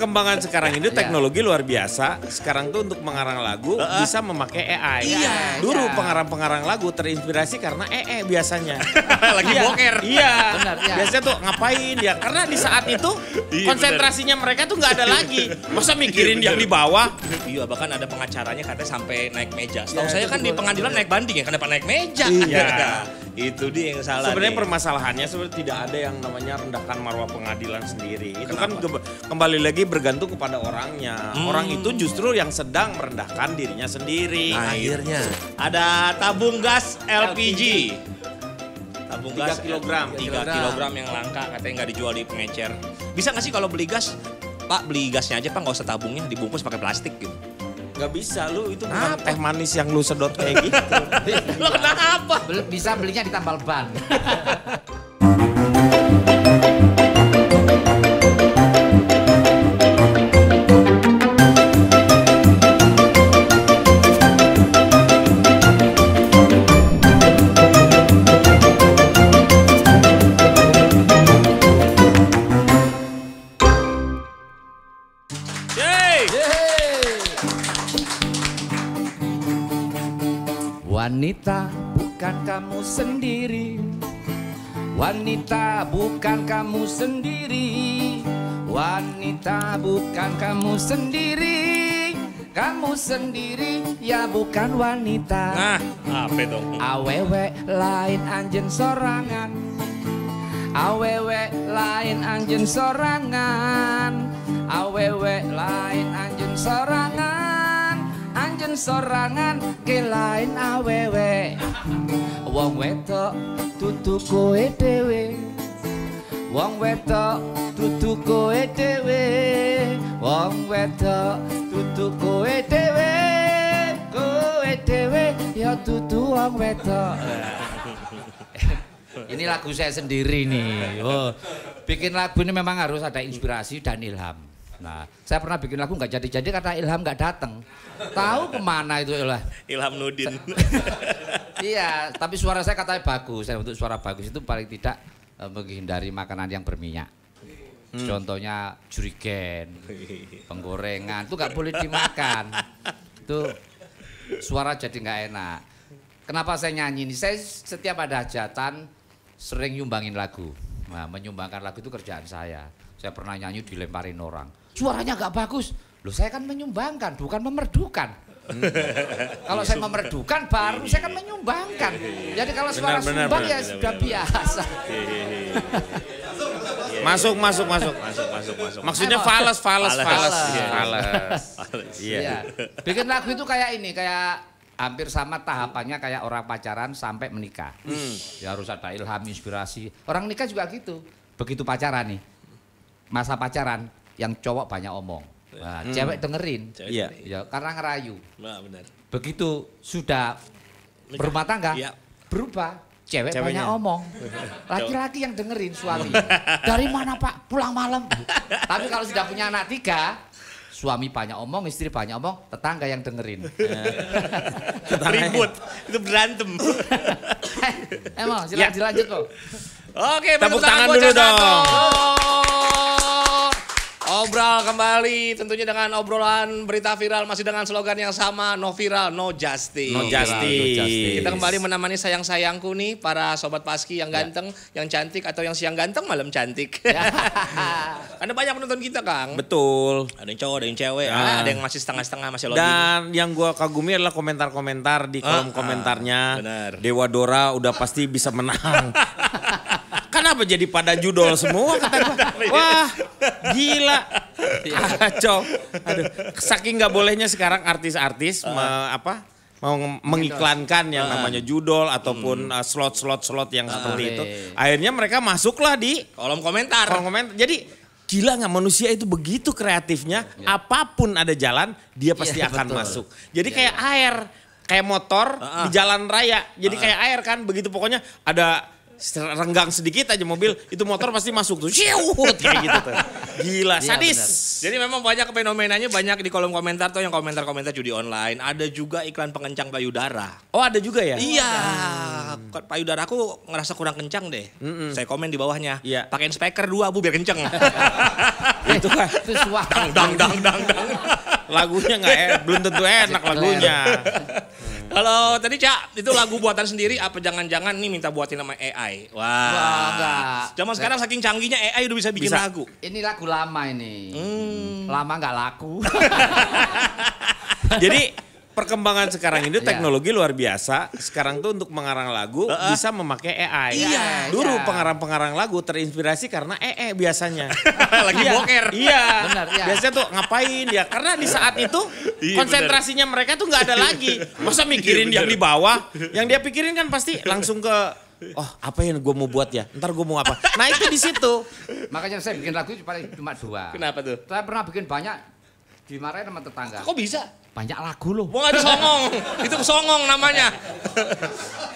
perkembangan sekarang ini teknologi luar biasa. Sekarang tuh untuk mengarang lagu bisa memakai AI. Iya. Dulu pengarang-pengarang lagu terinspirasi karena biasanya. Lagi boker. Iya. Benar, iya. Biasanya tuh ngapain ya? Karena di saat itu konsentrasinya mereka tuh nggak ada lagi. Masa mikirin yang di bawah? Iya, bahkan ada pengacaranya katanya sampai naik meja. Setahu saya kan di pengadilan naik banding ya, kenapa naik meja? Iya. Itu dia yang salah. Sebenarnya nih. permasalahannya sebenarnya tidak ada yang namanya rendahkan marwah pengadilan sendiri. Itu kan kembali lagi bergantung kepada orangnya. Orang itu justru yang sedang merendahkan dirinya sendiri. Nah, akhirnya ada tabung gas LPG. Tabung 3 gas kilogram. 3 kilogram yang langka katanya nggak dijual di pengecer. Bisa nggak sih kalau beli gas, Pak beli gasnya aja Pak, nggak usah tabungnya, dibungkus pakai plastik gitu. Gak bisa lu, itu bukan teh manis yang lu sedot kayak gitu. Lo kenapa? Bisa belinya di tambal ban. Wanita bukan kamu sendiri, wanita bukan kamu sendiri, wanita bukan kamu sendiri ya bukan wanita. Nah, apa dong? Awewe lain anjen sorangan, awewe lain anjen sorangan, awewe lain anjen sorangan, anjen sorangan ke lain awewe. Wong wedok tutu kowe dhewe, wong wedok tutu kowe dhewe, wong wedok tutu kowe dhewe, kowe dhewe ya tutu wong wedok. Ini lagu saya sendiri nih. Oh, bikin lagu ini memang harus ada inspirasi dan ilham. Nah, saya pernah bikin lagu nggak jadi-jadi karena ilham nggak datang. Tahu kemana itu Ilham Nudin. Iya, tapi suara saya katanya bagus. Saya untuk suara bagus itu paling tidak menghindari makanan yang berminyak. Contohnya jurigen, penggorengan itu nggak boleh dimakan. Itu suara jadi nggak enak. Kenapa saya nyanyi ini? Saya setiap ada hajatan sering nyumbangin lagu. Nah, menyumbangkan lagu itu kerjaan saya. Saya pernah nyanyi dilemparin orang. Suaranya nggak bagus. Loh, saya kan menyumbangkan, bukan memerdukan. Kalau saya memerdukan baru saya kan menyumbangkan. Jadi kalau suara sumbang ya sudah biasa. Masuk. Maksudnya fales. Iya. Bikin lagu itu kayak ini, kayak hampir sama tahapannya kayak orang pacaran sampai menikah. Ya harus ada ilham, inspirasi. Orang nikah juga gitu. Begitu pacaran nih, masa pacaran yang cowok banyak omong. Nah, cewek dengerin. Iya. Ya, karena ngerayu. Nah, benar. Begitu sudah berumah tangga, berubah. Ceweknya banyak omong. Laki-laki yang dengerin suami. Dari mana Pak? Pulang malam. Tapi kalau sudah punya anak 3, suami banyak omong, istri banyak omong, tetangga yang dengerin. Ribut, itu berantem. Emang dilanjut kok. Oke, tepuk tangan dulu dong. Obrol kembali tentunya dengan obrolan berita viral, masih dengan slogan yang sama, no viral, no justice. No justice. Kita kembali menemani sayang-sayangku nih, para sobat Paski yang ganteng, yang cantik, atau yang siang ganteng malam cantik. Ada banyak penonton kita, Kang. Betul. Ada yang cowok, ada yang cewek, ada yang masih setengah-setengah, masih login. Dan yang gua kagumi adalah komentar-komentar di kolom komentarnya. Benar. Dewa Dora udah pasti bisa menang. Kenapa jadi pada judul semua kata gua? Wah, gila. Kacau. Aduh, saking nggak bolehnya sekarang artis-artis mau mengiklankan yang namanya judul ataupun slot yang seperti itu. Akhirnya mereka masuklah di kolom komentar. Jadi gila nggak, manusia itu begitu kreatifnya, apapun ada jalan dia pasti akan masuk. Jadi kayak air, kayak motor di jalan raya. Jadi kayak air kan, begitu pokoknya ada renggang sedikit aja mobil, itu motor pasti masuk tuh. Ciut kayak gitu tuh. Gila, sadis. Jadi memang banyak fenomenanya, banyak di kolom komentar tuh yang komentar-komentar judi online. Ada juga iklan pengencang payudara. Oh, ada juga ya? Iya. Payudara aku ngerasa kurang kencang deh. Saya komen di bawahnya. Iya. Pakein speaker 2 Bu biar kenceng. Itu kan Itu suara. Dang. lagunya belum tentu enak lagunya. Kalau tadi Cak, itu lagu buatan sendiri apa jangan-jangan nih minta buatin sama AI? Wah, enggak. Zaman sekarang saking canggihnya AI udah bisa bikin Bisa. lagu. Ini lagu lama ini. Lama nggak laku. Jadi perkembangan sekarang ini Iya. teknologi luar biasa. Sekarang tuh untuk mengarang lagu bisa memakai AI. Iya, Dulu iya. pengarang-pengarang lagu terinspirasi karena biasanya. Lagi boker. Iya. Benar, iya. Biasanya tuh ngapain dia? Karena di saat itu Iya, konsentrasinya mereka tuh nggak ada lagi. Masa mikirin Iya, yang di bawah? Yang dia pikirin kan pasti langsung ke apa yang gue mau buat ya? Ntar gue mau apa? Nah itu di situ. Makanya saya bikin lagu paling cuma 2. Kenapa tuh? Saya pernah bikin banyak, dimarahin sama tetangga. Kok bisa? Banyak lagu loh. Wah itu songong, itu songong namanya.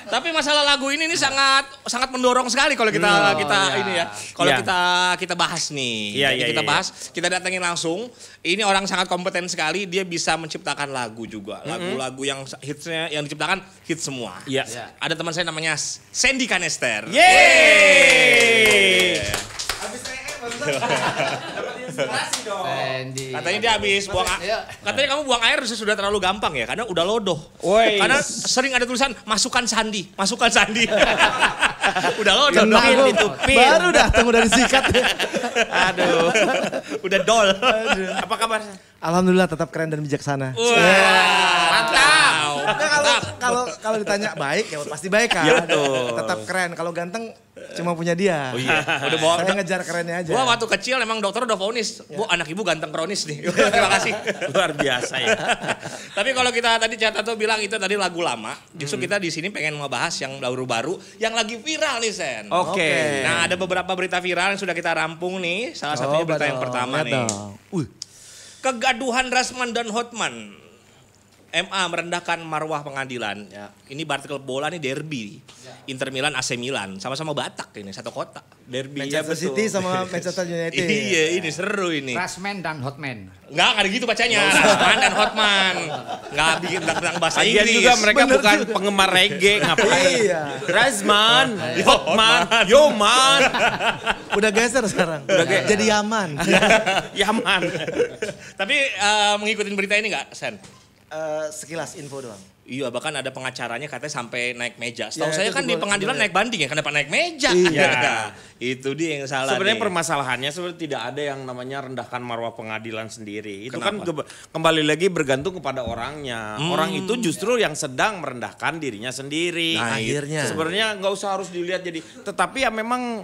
Tapi masalah lagu ini sangat mendorong sekali kalau kita iya. ini ya. Kalau Iya. kita bahas nih, Iya, Jadi iya, kita iya. bahas, kita datengin langsung. Ini orang sangat kompeten sekali, dia bisa menciptakan lagu juga, lagu-lagu yang hitsnya yang diciptakan hit semua. Iya. Iya. Ada teman saya namanya Sandy Kanester. Yeay. Sandy. Katanya dia habis buang Iya. katanya kamu buang air sudah terlalu gampang ya karena udah lodoh. Woi. Karena sering ada tulisan masukkan sandi. Udah lodoh Kena dong. gua. Itu pin. Baru datang udah disikat. Aduh. Udah dol. Apa kabar? Alhamdulillah tetap keren dan bijaksana. Wah, mantap. Nah, kalau ditanya baik ya pasti baik kan. Iya, betul. Tetap keren. Kalau ganteng cuma punya dia. Oh iya, udah bawa. Saya ngejar kerennya aja. Gua waktu kecil emang dokter udah vonis, Bu anak ibu ganteng kronis nih. Terima kasih. Luar biasa ya. Tapi kalau kita tadi Cata tuh bilang itu tadi lagu lama, justru kita di sini pengen ngebahas yang baru-baru, yang lagi viral nih Sen. Oke. Nah ada beberapa berita viral yang sudah kita rampung nih. Salah satunya berita yang pertama nih. Kegaduhan Rasman dan Hotman. MA merendahkan marwah pengadilan. Ya. Ini artikel bola nih derby. Inter Milan AC Milan. Sama-sama Batak ini satu kota. Derby. Manchester City sama Manchester United. Iya ini seru ini. Rasman dan Hotman. Enggak ada gitu bacanya. Rasman dan Hotman. Enggak bikin tentang bahasa Lagian Inggris. juga mereka bukan penggemar reggae, ngapain? Iya. Razman, Hotman, Yoman, Udah geser sekarang. Jadi Yaman. Yaman. Tapi mengikuti berita ini enggak, Sen? Sekilas info doang. Iya, bahkan ada pengacaranya katanya sampai naik meja. Setahu Ya, saya itu kan di gua- pengadilan gua- naik banding ya, kenapa naik meja? Iya. Itu dia yang salah. Sebenarnya nih. permasalahannya sebenarnya tidak ada yang namanya rendahkan marwah pengadilan sendiri. Itu Kenapa? kan kembali lagi bergantung kepada orangnya. Orang itu justru yang sedang merendahkan dirinya sendiri. Nah, akhirnya. Sebenarnya nggak usah harus dilihat jadi. Tetapi ya memang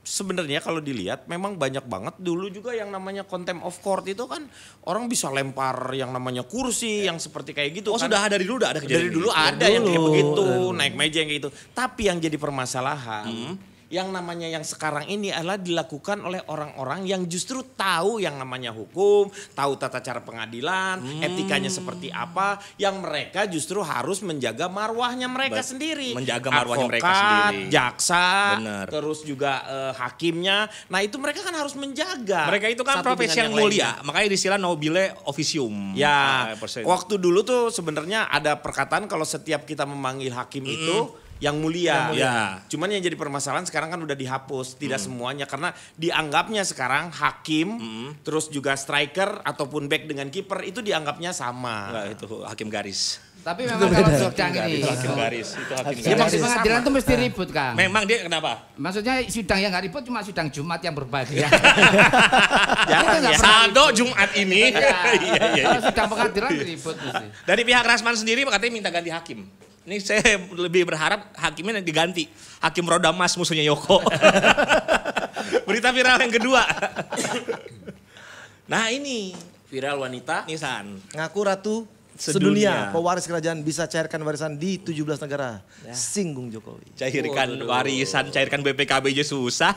sebenarnya kalau dilihat memang banyak banget dulu juga yang namanya contempt of court itu kan orang bisa lempar yang namanya kursi yang seperti kayak gitu Oh, kan. sudah dari dulu ada kejadian Dari dulu gitu? ada yang kayak begitu, naik meja yang kayak gitu. Tapi yang jadi permasalahan, yang namanya yang sekarang ini adalah dilakukan oleh orang-orang yang justru tahu yang namanya hukum, tahu tata cara pengadilan, etikanya seperti apa, yang mereka justru harus menjaga marwahnya mereka sendiri. menjaga marwahnya mereka Advokat, sendiri. jaksa, Bener. terus juga hakimnya. Nah itu mereka kan harus menjaga. Mereka itu kan satu profesi dengan yang mulia, makanya istilah nobile officium. Ya, persen. waktu dulu tuh sebenarnya ada perkataan kalau setiap kita memanggil hakim itu yang mulia. Ya. Cuman yang jadi permasalahan sekarang kan udah dihapus, tidak semuanya karena dianggapnya sekarang hakim, terus juga striker ataupun back dengan kiper itu dianggapnya sama. Enggak, itu hakim garis. Tapi memang kalau sidang ini. Itu hakim garis, itu hakim Ya garis. maksud pengadilan itu mesti ribut Kang. Memang dia kenapa? Maksudnya sidang yang nggak ribut cuma sidang Jumat yang berbahagia. Jarang Itu nggak ya. pernah Saldo Jumat ini. Iya. Kalau sidang pengadilan ribut mesti. Dari pihak Rasman sendiri katanya minta ganti hakim. Ini saya lebih berharap hakimnya diganti. Hakim roda emas musuhnya Yoko. Berita viral yang kedua. Nah ini Viral wanita. Nisan. Ngaku ratu Sedunia. sedunia. Pewaris kerajaan bisa cairkan warisan di 17 negara. Singgung Jokowi. Cairkan warisan, cairkan BPKB aja susah.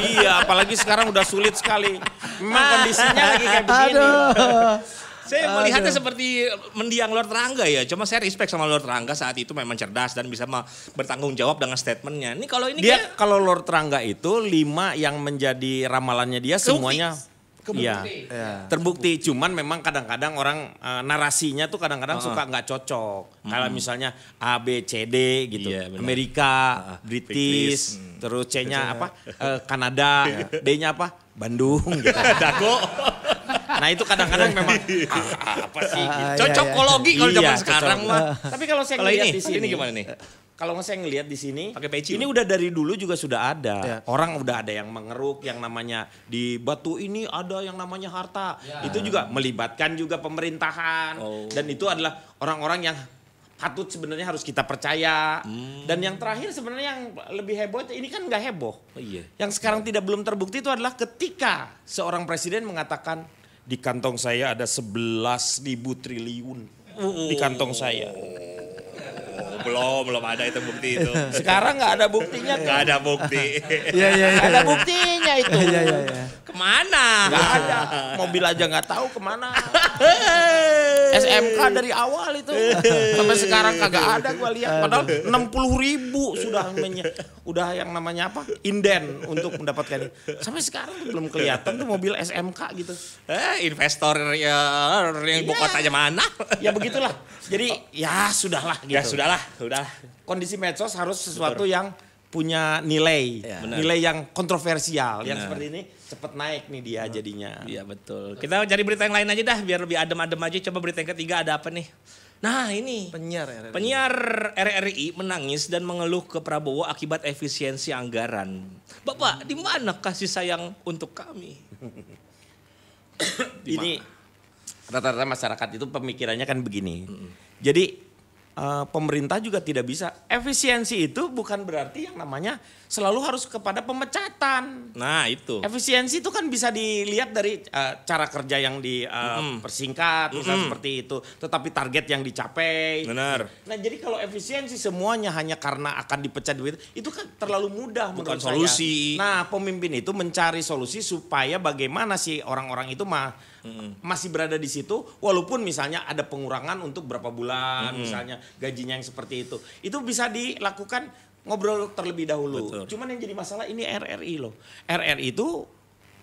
Iya, apalagi sekarang udah sulit sekali. Memang kondisinya lagi kayak begini. Saya melihatnya seperti mendiang Lord Rangga ya. Cuma saya respect sama Lord Rangga saat itu memang cerdas dan bisa bertanggung jawab dengan statementnya. Ini kalau ini Dia kalau Lord Rangga itu 5 yang menjadi ramalannya dia semuanya iya, terbukti. Cuman memang kadang-kadang orang narasinya tuh kadang-kadang suka nggak cocok. Kalau misalnya A, B, C, D gitu. Iya, benar. Amerika, British, terus C-nya apa? Kanada, D-nya apa? Bandung gitu. Dago. Nah itu kadang-kadang memang apa sih? Gitu. Cocokologi kalau zaman Iya, sekarang cocok. mah. Tapi kalau saya Kalau ngelihat ini, di sini, ini gimana nih? Kalau saya ngelihat di sini, Pakai peci ini loh. udah dari dulu juga sudah ada. Ya. Orang udah ada yang mengeruk, yang namanya di batu ini ada yang namanya harta. Itu juga melibatkan juga pemerintahan. Dan itu adalah orang-orang yang patut sebenarnya harus kita percaya. Dan yang terakhir sebenarnya yang lebih heboh, ini kan nggak heboh. Oh, iya. Yang sekarang belum terbukti itu adalah ketika seorang presiden mengatakan di kantong saya ada 11.000 triliun di kantong saya. Belum ada itu bukti itu. Sekarang nggak ada buktinya. Nggak ada bukti. Iya, iya, iya. Nggak ada buktinya itu. Iya, iya, iya. Kemana? Nggak ada. Mobil aja nggak tahu kemana. SMK dari awal itu. Sampai sekarang kagak ada gua lihat. Padahal 60.000 udah yang namanya apa? Inden untuk mendapatkan ini. Sampai sekarang tuh belum kelihatan tuh mobil SMK gitu. Investor ya, yang ibu kota aja mana? Ya begitulah. Jadi ya sudahlah gitu. Ya sudahlah. Kondisi medsos harus sesuatu yang punya nilai. Benar. Nilai yang kontroversial. Yang seperti ini cepet naik nih dia jadinya. Iya betul. Kita cari berita yang lain aja dah biar lebih adem-adem aja. Coba berita yang ketiga ada apa nih? Nah ini. Penyiar RRI menangis dan mengeluh ke Prabowo akibat efisiensi anggaran. Bapak, di mana kasih sayang untuk kami? Ini rata-rata masyarakat itu pemikirannya kan begini. Jadi pemerintah juga tidak bisa. Efisiensi itu bukan berarti yang namanya selalu harus kepada pemecatan. Nah itu. Efisiensi itu kan bisa dilihat dari cara kerja yang dipersingkat, misalnya seperti itu. Tetapi target yang dicapai. Benar. Nah jadi kalau efisiensi semuanya hanya karena akan dipecat duit, itu kan terlalu mudah Bukan menurut solusi. saya. Nah pemimpin itu mencari solusi supaya bagaimana sih orang-orang itu masih berada di situ, walaupun misalnya ada pengurangan untuk berapa bulan, misalnya gajinya yang seperti itu. Itu bisa dilakukan ngobrol terlebih dahulu. Betul. Cuman yang jadi masalah ini RRI loh. RRI itu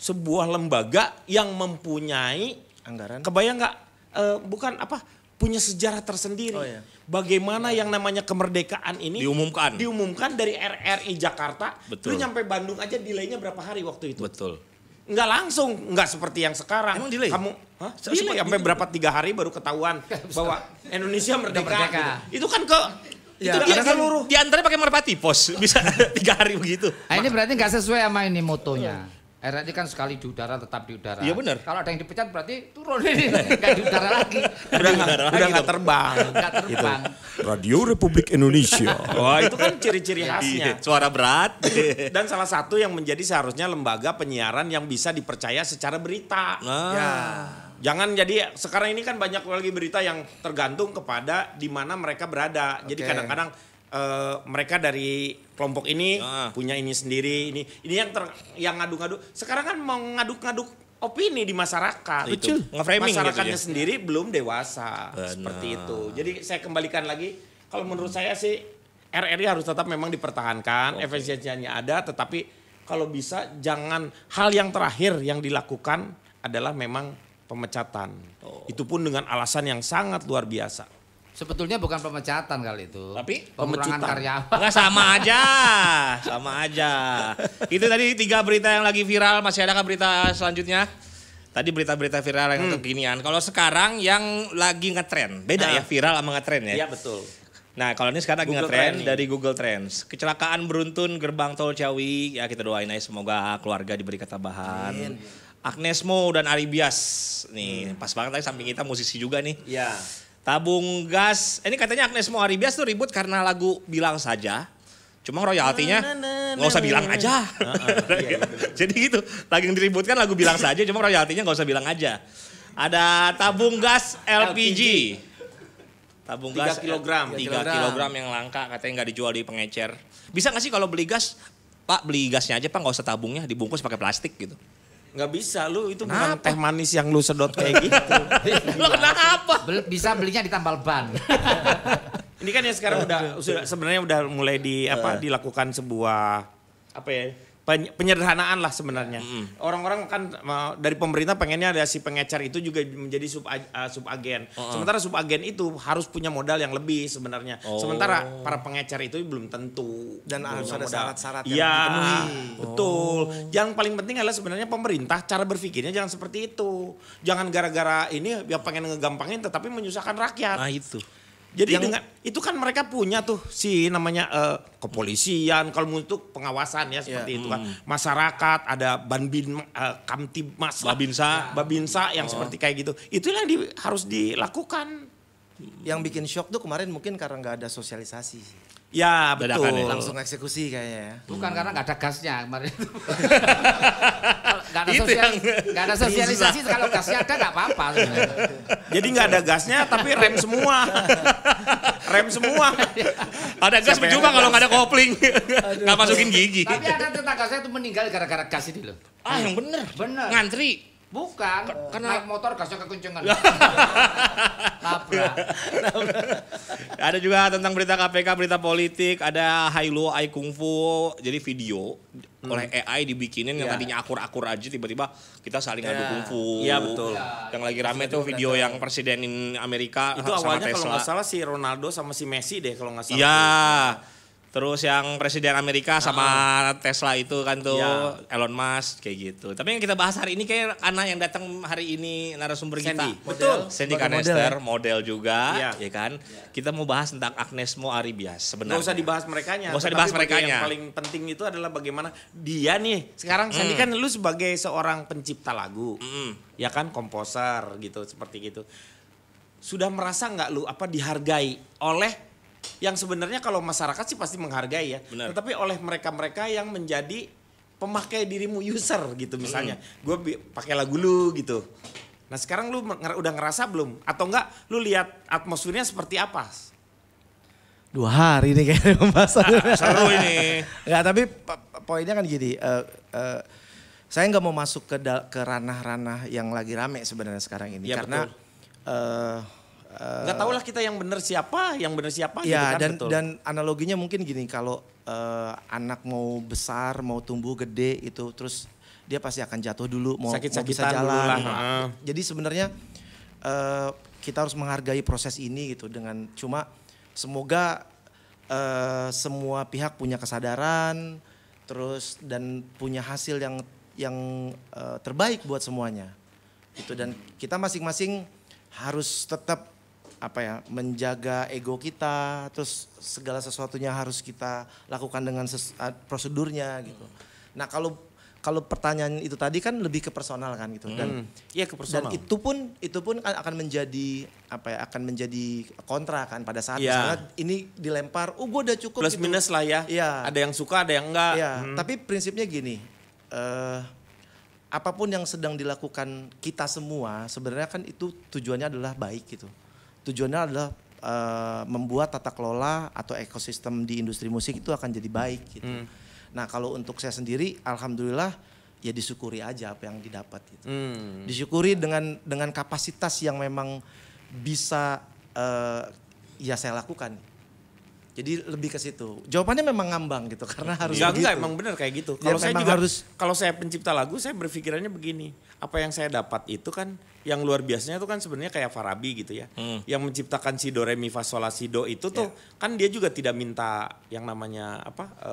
sebuah lembaga yang mempunyai Anggaran. kebayang nggak? Bukan apa? Punya sejarah tersendiri. Oh, iya. Bagaimana yang namanya kemerdekaan ini diumumkan dari RRI Jakarta, Betul. lu nyampe Bandung aja delaynya berapa hari waktu itu? Betul. Nggak langsung, nggak seperti yang sekarang. Emang delay? Kamu, delay sampai berapa 3 hari baru ketahuan bahwa Indonesia merdeka. Gitu. Itu kan Ya, itu dia karena kan seluruh. Di antaranya pakai merpati pos bisa 3 hari begitu. Nah, ini berarti nggak sesuai sama ini motonya. RRI kan sekali di udara tetap di udara. Iya benar. Kalau ada yang dipecat berarti turun ini nggak di udara lagi. Udah nggak terbang. Nggak terbang. Radio Republik Indonesia. Wah itu kan ciri-ciri khasnya. Suara berat. Dan salah satu yang menjadi seharusnya lembaga penyiaran yang bisa dipercaya secara berita. Ya. Jangan jadi sekarang ini kan banyak lagi berita yang tergantung kepada di mana mereka berada. Jadi kadang-kadang mereka dari kelompok ini punya ini sendiri, ini yang ngadu-ngadu. Sekarang kan mau ngaduk-ngaduk opini di masyarakat. Betul. Nge-framing Masyarakatnya gitu ya. sendiri belum dewasa. Benar. Seperti itu. Jadi saya kembalikan lagi, kalau menurut saya sih RRI harus tetap memang dipertahankan, efisiensinya ada, tetapi kalau bisa jangan hal yang terakhir yang dilakukan adalah memang pemecatan. Itu pun dengan alasan yang sangat luar biasa. Sebetulnya bukan pemecatan kali itu. Tapi pengurangan pemecutan. karyawan. Enggak sama aja. Itu tadi 3 berita yang lagi viral, masih ada berita selanjutnya? Tadi berita-berita viral yang kekinian. Kalau sekarang yang lagi ngetren, beda ya viral sama ngetren ya. Iya betul. Nah kalau ini sekarang lagi Google ngetren Trend nih. dari Google Trends. Kecelakaan beruntun gerbang tol Ciawi, ya kita doain aja semoga keluarga diberi ketabahan. Agnes Mo dan Ari Bias, nih pas banget tadi samping kita musisi juga nih. Iya. Tabung gas, ini katanya Agnes Mo Ari Bias tuh ribut karena lagu Bilang Saja. Cuma royaltinya nggak usah bilang aja. Jadi gitu, lagi yang diributkan lagu Bilang Saja, cuma royaltinya nggak usah bilang aja. Ada tabung gas LPG. Tabung 3 gas kilogram. 3 kilogram yang langka katanya nggak dijual di pengecer. Bisa nggak sih kalau beli gas, Pak beli gasnya aja Pak nggak usah tabungnya, dibungkus pakai plastik gitu. Nggak bisa lu, itu bukan teh manis yang lu sedot kayak gitu. Lo kenapa? Bisa belinya di tambal ban. Ini kan ya sekarang udah sebenarnya udah mulai dilakukan sebuah apa ya penyederhanaan lah sebenarnya. Orang-orang kan dari pemerintah pengennya ada si pengecer itu juga menjadi subagen. Sementara subagen itu harus punya modal yang lebih sebenarnya. Sementara para pengecer itu belum tentu. Dan harus ada syarat-syarat yang Iya, dipenuhi. betul. Yang paling penting adalah sebenarnya pemerintah cara berpikirnya jangan seperti itu. Jangan gara-gara ini ya pengen ngegampangin tetapi menyusahkan rakyat. Nah itu. Jadi dengan itu kan mereka punya tuh si namanya kepolisian, kalau untuk pengawasan ya seperti itu kan. Masyarakat ada Banbin, Kamtibmas, Babinsa yang seperti kayak gitu. Itu yang harus dilakukan. Yang bikin shock tuh kemarin mungkin karena nggak ada sosialisasi. Ya Dadakan betul. ya. Langsung eksekusi kayaknya ya. Bukan karena nggak ada gasnya kemarin itu. Itu yang Nggak ada sosialisasi, kalau gasnya ada nggak apa-apa sebenarnya. Jadi nggak ada gasnya tapi rem semua. Rem semua. Ada gas Siapa yang percuma kalau ngegas? nggak ada kopling. Nggak masukin gigi. Tapi ada tetangga saya itu meninggal gara-gara gas ini loh. Ah yang bener. Bener. Ngantri. Bukan, karena- naik motor gasnya kekencengan. Nabrak. Ada juga tentang berita KPK, berita politik, ada Hailuo Ai Kungfu, jadi video oleh AI dibikinin yang Ya. tadinya akur-akur aja tiba-tiba kita saling adu Ya. kungfu. Iya, betul. Yang lagi rame tuh video yang presiden Amerika Itu sama awalnya kalau Tesla. nggak salah si Ronaldo sama si Messi deh kalau nggak salah. Iya. Terus yang presiden Amerika sama Tesla itu kan tuh Ya. Elon Musk kayak gitu. Tapi yang kita bahas hari ini kayak anak yang datang hari ini narasumber Sandy. kita. Betul. Sandy Sebagai Kanester, model juga, Iya. ya kan. Kita mau bahas tentang Agnes Mo Aribias sebenarnya. Nggak usah dibahas merekanya. Nggak usah Tetapi dibahas bagi merekanya. Yang paling penting itu adalah bagaimana dia nih. Sekarang Sandy kan lu sebagai seorang pencipta lagu. Ya kan komposer gitu seperti gitu. Sudah merasa nggak lu dihargai oleh yang sebenarnya kalau masyarakat sih pasti menghargai ya. Benar. Tetapi oleh mereka-mereka yang menjadi pemakai dirimu user gitu misalnya. Gue pakai lagu lu gitu. Nah sekarang lu udah ngerasa belum? Atau enggak lu lihat atmosfernya seperti apa? 2 hari nih kayaknya pembahasan. Seru ini. Enggak, tapi poinnya kan gini. Saya nggak mau masuk ke ranah-ranah yang lagi rame sebenarnya sekarang ini. Ya, karena Nggak tahu lah kita yang benar siapa gitu ya, kan. Betul. dan analoginya mungkin gini, kalau anak mau besar, mau tumbuh gede itu terus dia pasti akan jatuh dulu, mau bisa Sakit-sakitan dulu jalan. lah. Nah, jadi sebenarnya kita harus menghargai proses ini gitu, dengan cuma semoga semua pihak punya kesadaran terus dan punya hasil yang terbaik buat semuanya. Gitu, dan kita masing-masing harus tetap menjaga ego kita, terus segala sesuatunya harus kita lakukan dengan prosedurnya gitu. Nah kalau pertanyaan itu tadi kan lebih ke personal kan gitu, dan Iya ke personal. itu pun akan menjadi akan menjadi kontra kan pada saat Iya. misalnya ini dilempar, gue udah cukup plus gitu. minus lah ya. Iya. Ada yang suka, ada yang enggak. Iya, tapi prinsipnya gini, apapun yang sedang dilakukan kita semua sebenarnya kan itu tujuannya adalah baik gitu. Tujuannya adalah membuat tata kelola atau ekosistem di industri musik itu akan jadi baik gitu. Nah kalau untuk saya sendiri, alhamdulillah ya disyukuri aja apa yang didapat gitu. Disyukuri dengan kapasitas yang memang bisa ya saya lakukan. Jadi lebih ke situ. Jawabannya memang ngambang gitu karena harus Enggak, begitu. emang benar kayak gitu. Ya, Kalau saya memang juga harus- kalau saya pencipta lagu, saya berpikirannya begini. Apa yang saya dapat itu kan yang luar biasanya itu kan sebenarnya kayak Farabi gitu ya. Yang menciptakan si do re mi fa sol la si do itu tuh kan dia juga tidak minta yang namanya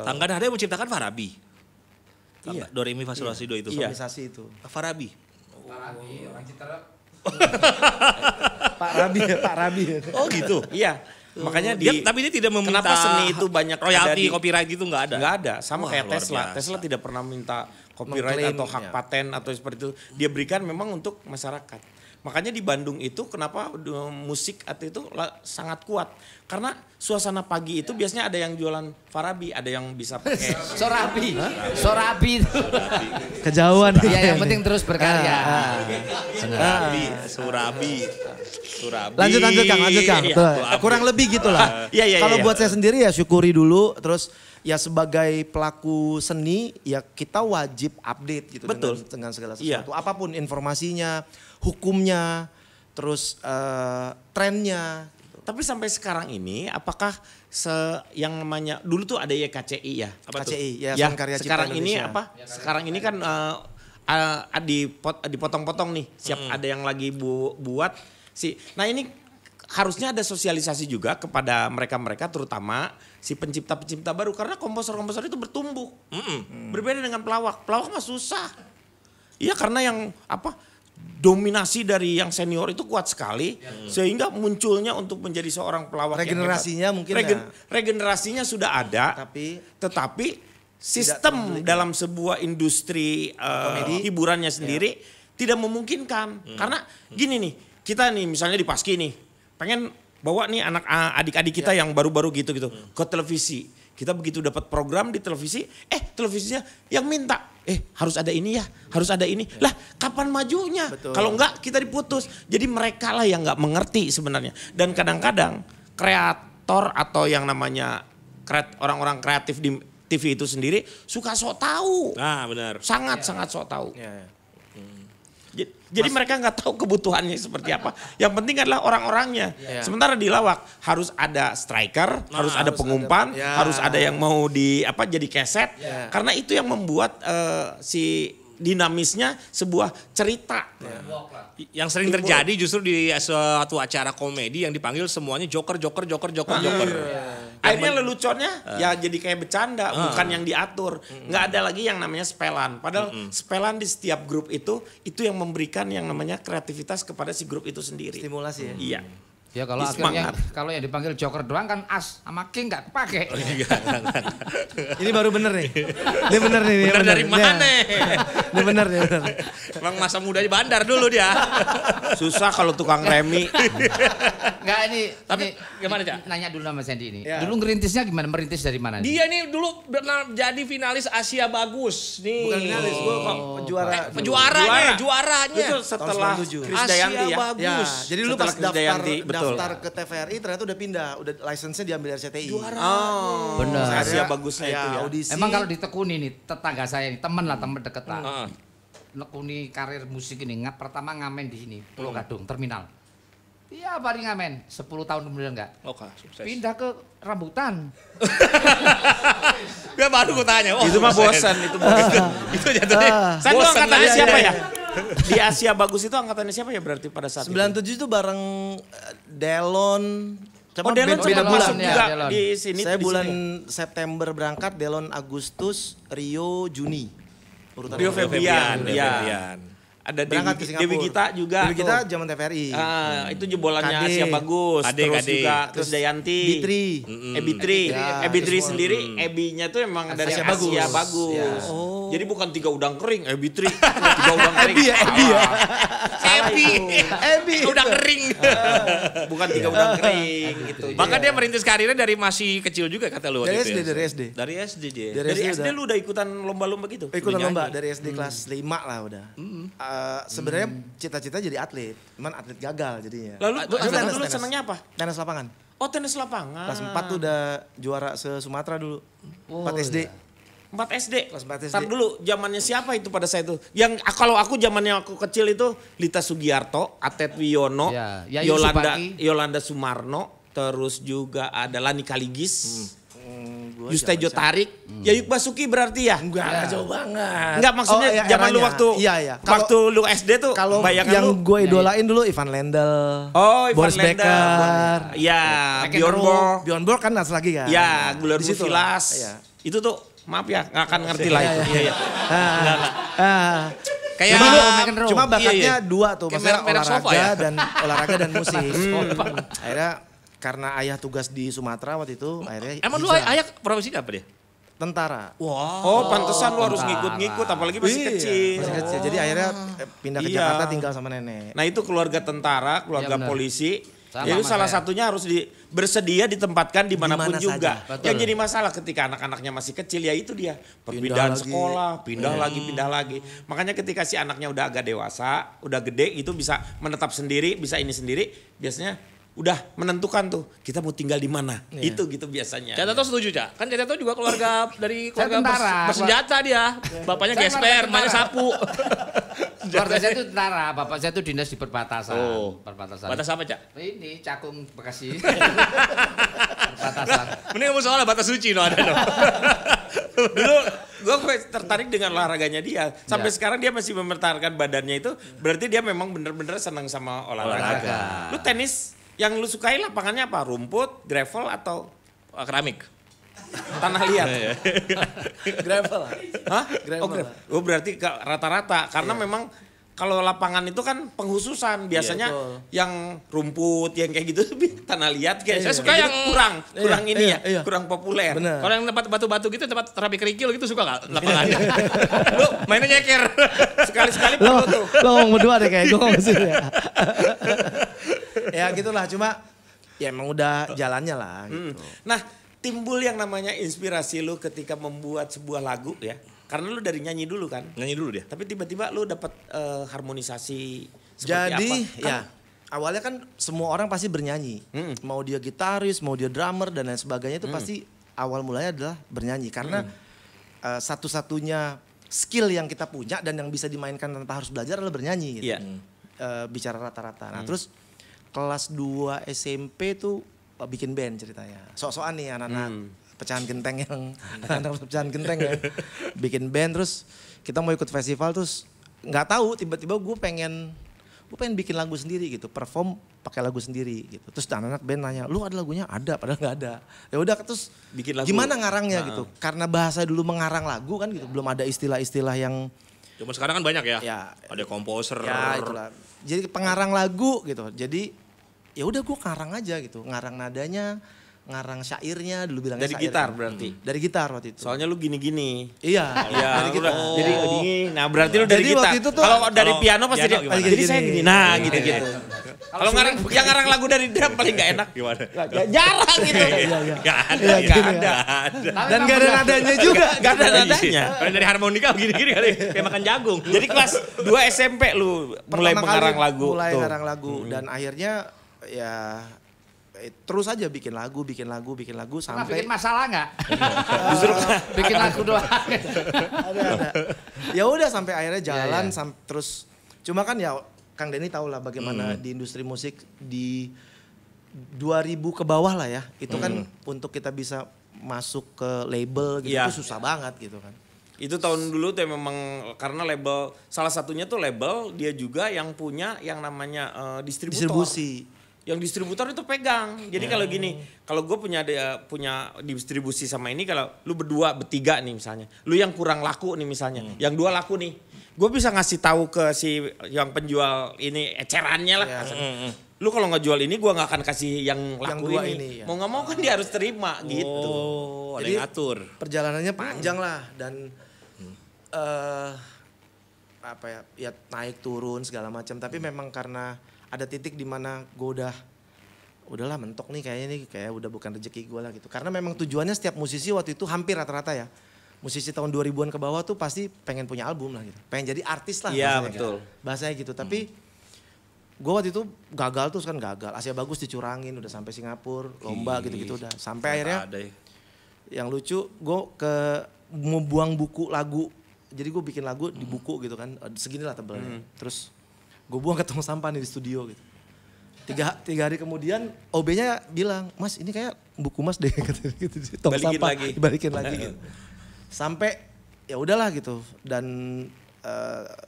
Tangga Nada yang menciptakan Farabi. Iya. Do re mi fa sol la si do itu. Iya. Organisasi itu. Farabi. Orang Citra. Pak Rabi. Oh gitu. Iya. Makanya Tapi dia tidak meminta kenapa seni itu banyak ada royalti, di- copyright gitu nggak ada. Nggak ada, sama Wah, kayak luar Tesla. biasa. Tesla tidak pernah minta copyright Mengklaim, atau hak ya. paten atau seperti itu. Dia berikan memang untuk masyarakat. Makanya di Bandung itu kenapa musik atau itu sangat kuat. Karena suasana pagi itu biasanya ada yang jualan Farabi, ada yang bisa pakai. Sorabi itu. Kejauhan. Iya, yang penting terus berkarya. Surabi. Lanjut Kang. Iya, Tuh, kurang lebih gitulah. Iya. Kalau buat saya sendiri ya syukuri dulu, terus ya sebagai pelaku seni ya kita wajib update gitu. Betul. Dengan segala Iya. sesuatu. Apapun informasinya, hukumnya, terus trennya. Gitu. Tapi sampai sekarang ini apakah yang namanya dulu tuh ada YKCI ya? Apa tuh? KCI, Ya, Yayasan Karya Cipta sekarang ini Indonesia. apa? Sekarang ini kan dipotong-potong nih. Siap ada yang lagi buat Nah ini harusnya ada sosialisasi juga kepada mereka-mereka terutama si pencipta-pencipta baru karena komposer-komposer itu bertumbuh. Berbeda dengan pelawak. Pelawak mah susah. Iya karena yang dominasi dari yang senior itu kuat sekali sehingga munculnya untuk menjadi seorang pelawak Regenerasinya yang mungkin regenerasinya sudah ada tetapi sistem dalam sebuah industri hiburannya sendiri tidak memungkinkan karena gini nih kita nih misalnya di Paski nih pengen bawa nih adik-adik kita yang baru-baru gitu ke televisi. Kita begitu dapat program di televisi, televisinya yang minta, harus ada ini ya, harus ada ini. Lah kapan majunya? Kalau enggak kita diputus. Jadi mereka lah yang enggak mengerti sebenarnya. Dan kadang-kadang kreator atau yang namanya orang-orang kreatif di TV itu sendiri suka sok tahu. Nah benar. Sangat sok tahu. Jadi mereka nggak tahu kebutuhannya seperti apa. Yang penting adalah orang-orangnya. Sementara di lawak harus ada striker, harus ada pengumpan, harus ada yang mau jadi keset. Karena itu yang membuat si dinamisnya sebuah cerita. Yang sering terjadi justru di suatu acara komedi yang dipanggil semuanya joker. Akhirnya leluconnya ya jadi kayak bercanda, bukan yang diatur. Nggak ada lagi yang namanya sepelan. Padahal sepelan di setiap grup itu yang memberikan yang namanya kreativitas kepada si grup itu sendiri. Stimulasi ya? Iya. Ya kalau akhirnya kalau yang dipanggil joker doang kan as sama king nggak kepake. Ini baru bener nih. Ini bener nih. Bener dari mana? Ini bener. Emang masa muda di bandar dulu dia. Susah kalau tukang remi. Enggak ini. Tapi gimana Cak? Nanya dulu sama Sandy ini. Dulu ngerintisnya gimana? Merintis dari mana? Dia nih dulu pernah jadi finalis Asia Bagus nih. Bukan finalis, gue juaranya. Itu setelah Krisdayanti ya. Bagus. Jadi dulu Setelah pas Krisdayanti, daftar ke TVRI ternyata udah pindah, udah license-nya diambil RCTI. Benar. Asia bagusnya itu ya. Audisi. Emang kalau ditekuni nih tetangga saya ini temen deket lah. Nekuni karir musik ini pertama ngamen di sini Pulau Gadung terminal. Iya paling ngamen 10 tahun kemudian enggak. Oke, sukses. Pindah ke rambutan. Gue baru gue tanya. Itu mah bosan itu. Itu jatuhnya. San lu angkatannya siapa ya? Di Asia Bagus itu angkatannya siapa ya berarti pada saat 97 itu bareng Delon. Delon beda masuk bulan, juga Delon. di sini. Saya di bulan sini. September berangkat, Delon Agustus, Rio Juni. Urutan Rio Febrian. Febrian. Ada berangkat ke Singapura. Dewi Gita juga. Dewi Gita zaman TVRI. Itu jebolannya Kade. Asia Bagus. Kade. Juga Krisdayanti. Bitri. Ebitri. Ya, Ebitri itu semua. sendiri, Ebinya tuh emang dari Asia Asia Bagus. Bagus. Ya. Jadi bukan 3 udang kering, Ebitri. 3 udang kering. Ebi ya. Ebi. Udah kering. Bukan 3 udang kering gitu. Bahkan dia merintis karirnya dari masih kecil juga kata lu. Dari waktu itu SD, ya? dari SD. Dari SD dia. Dari SD lu udah ikutan lomba-lomba gitu? Ikutan Udah lomba nyanyi. dari SD kelas 5 lah udah. Sebenarnya cita-cita jadi atlet, cuman atlet gagal jadinya. Lalu Tenis, dulu tenis. senangnya apa? Tenis lapangan. Oh tenis lapangan. Kelas 4 tuh udah juara se-Sumatera dulu. 4 SD. 4 SD. Kelas 4 SD. Ntar dulu zamannya siapa itu pada saya itu? Yang kalau aku zamannya aku kecil itu Lita Sugiarto, Atet Wiono, Ya, Yayu Supaki. Yolanda Sumarno, terus juga ada Lani Kaligis, Gua Yustejo siapa? Tarik, Yayuk Basuki berarti ya? Enggak, jauh banget. Enggak maksudnya Oh, iya, zaman lu eranya. waktu Iya. waktu lu SD tuh Kalau bayangan yang lu. gue idolain dulu Ivan Lendl. Oh, Ivan Boris Lendl. Becker. Ya, Bjorn McEnroe. Borg. Bjorn Borg kan nas lagi kan. Ya, Di Guillermo situ lah. Vilas. Iya. Itu tuh maaf ya, nggak akan ngerti lah itu. Iya. Kayak McEnroe. Cuma bakatnya Iya. dua tuh, Kayak maksudnya merek sofa ya? olahraga dan musik. Akhirnya karena ayah tugas di Sumatera waktu itu, akhirnya Emang lu hijrah. ayah profesinya apa dia? Tentara. Oh, pantesan lu harus ngikut-ngikut apalagi masih Iya, kecil. masih kecil. Jadi akhirnya pindah ke Iya. Jakarta tinggal sama nenek. Nah, itu keluarga tentara, keluarga Iya, benar. polisi. Sama Jadi sama salah saya. satunya harus bersedia ditempatkan dimanapun Dimana juga. saja. Betul. Yang jadi masalah ketika anak-anaknya masih kecil ya itu dia perpindahan lagi. sekolah, pindah lagi. Makanya ketika si anaknya udah agak dewasa, udah gede itu bisa menetap sendiri, bisa ini sendiri, biasanya udah menentukan tuh kita mau tinggal di mana. Itu gitu biasanya. Cak Tato setuju, Cak? Kan Cak Tato juga dari Saya keluarga tentara. bersenjata dia. Bapaknya Saya gesper, keluarga emaknya tentara. sapu. Keluarga saya itu tentara, bapak saya itu dinas di perbatasan. Oh. Perbatasan. Batas apa, Cak? Ini Cakung Bekasi. Perbatasan. Mending kamu soalnya batas suci no ada no. Dulu gue tertarik dengan olahraganya dia. Sampai Ya. sekarang dia masih mempertahankan badannya itu. Berarti dia memang bener-bener senang sama olahraga. Lu tenis yang lu sukai lapangannya apa? Rumput, gravel atau Keramik. tanah liat? Gravel. Hah? Gravel Oh, gravel. Oh, berarti rata-rata. Karena memang kalau lapangan itu kan penghususan. Biasanya betul. yang rumput, yang kayak gitu tanah liat. Kayak Saya suka gitu yang- kurang ini ya. iya. Kurang populer. Bener. Kalau yang tempat batu-batu gitu, tempat terapi kerikil gitu suka gak lapangan? Lu mainnya nyeker. Sekali-sekali Lo, perlu tuh. lo ngomong berdua deh kayak gue ngomong sini ya. Ya gitulah, cuma ya emang udah jalannya lah gitu. Nah, timbul yang namanya inspirasi lu ketika membuat sebuah lagu ya. Karena lu dari nyanyi dulu kan. Nyanyi dulu dia. Tapi tiba-tiba lu dapat harmonisasi seperti Jadi apa? ya awalnya kan semua orang pasti bernyanyi. Mau dia gitaris, mau dia drummer dan lain sebagainya itu pasti awal mulanya adalah bernyanyi. Karena satu-satunya skill yang kita punya dan yang bisa dimainkan tanpa harus belajar adalah bernyanyi. Gitu. Iya. Bicara rata-rata. Nah terus kelas 2 SMP tuh bikin band ceritanya. Sok-sokan nih anak-anak pecahan genteng yang anak pecahan genteng ya. Bikin band terus kita mau ikut festival terus nggak tahu tiba-tiba gue pengen bikin lagu sendiri gitu, perform pakai lagu sendiri gitu. Terus anak-anak band nanya, "Lu ada lagunya?" Ada, padahal nggak ada. Ya udah terus Bikin lagu. gimana ngarangnya gitu. Karena bahasa dulu mengarang lagu kan gitu, belum ada istilah-istilah yang Cuma sekarang kan banyak ya. Ya. Ada komposer. ya itulah. Jadi pengarang lagu gitu. Jadi ya udah gue ngarang aja gitu, ngarang nadanya, ngarang syairnya, dulu bilangnya Dari syair gitar kan. berarti? Dari gitar waktu itu. Soalnya lu gini-gini. Iya, Iya, dari lu gitar. udah- jadi gini. Nah, berarti lu dari Jadi gitar. waktu itu tuh- Kalau dari Kalau piano pasti piano dia. gimana? Jadi saya gini. Nah, Gini. gitu-gitu. Kalau yang ngarang lagu dari drum paling gak enak. Gimana? Jarang gitu. Gak ada. Iya, Gak gini ada. ya. Gak ada. Dan gak ada nadanya juga. Gak ada nadanya. Kalau dari harmonika gini-gini kali kayak makan jagung. Jadi kelas 2 SMP lu mulai Pertama mengarang kali lagu mulai tuh. ngarang lagu dan akhirnya ya terus aja bikin lagu Pernah sampai bikin masalah nggak? Justru Bikin lagu doang. ada. Ya udah sampai akhirnya jalan terus cuma kan ya Kang Denny tahu lah bagaimana di industri musik di 2000 ke bawah lah ya. Itu kan untuk kita bisa masuk ke label gitu Iya. itu susah banget gitu kan. itu tahun dulu tuh memang karena label salah satunya tuh label dia juga yang punya yang namanya distributor. Distribusi. Yang distributor itu pegang. Jadi kalau gini, kalau gue punya distribusi sama ini, kalau lu berdua bertiga nih misalnya, lu yang kurang laku nih misalnya, yang dua laku nih, gue bisa ngasih tahu ke si yang penjual ini ecerannya lah. kasarnya. Lu kalau nggak jual ini, gue nggak akan kasih yang laku dua ini. ini, ya. Mau nggak mau kan dia harus terima gitu. Oh, ada Jadi, yang ngatur. Perjalanannya panjang lah dan apa ya naik turun segala macam. Tapi memang karena ada titik di mana gue udahlah mentok nih kayaknya nih kayak udah bukan rezeki gue lah gitu. Karena memang tujuannya setiap musisi waktu itu hampir rata-rata ya. Musisi tahun 2000-an ke bawah tuh pasti pengen punya album lah gitu. Pengen jadi artis lah. Iya, bahasanya. betul. Bahasanya gitu. Tapi gue waktu itu gagal tuh kan gagal. Asia Bagus dicurangin udah sampai Singapura, lomba gitu-gitu udah. Sampai akhirnya Ada ya. yang lucu gue mau buang buku lagu. Jadi gue bikin lagu di buku gitu kan. Segini lah tebalnya. Terus gue buang ke tong sampah nih di studio gitu. Tiga hari kemudian OB-nya bilang, "Mas ini kayak buku Mas deh." gitu, di tong Balikin sampah lagi. dibalikin lagi gitu. Sampai ya udahlah gitu. Dan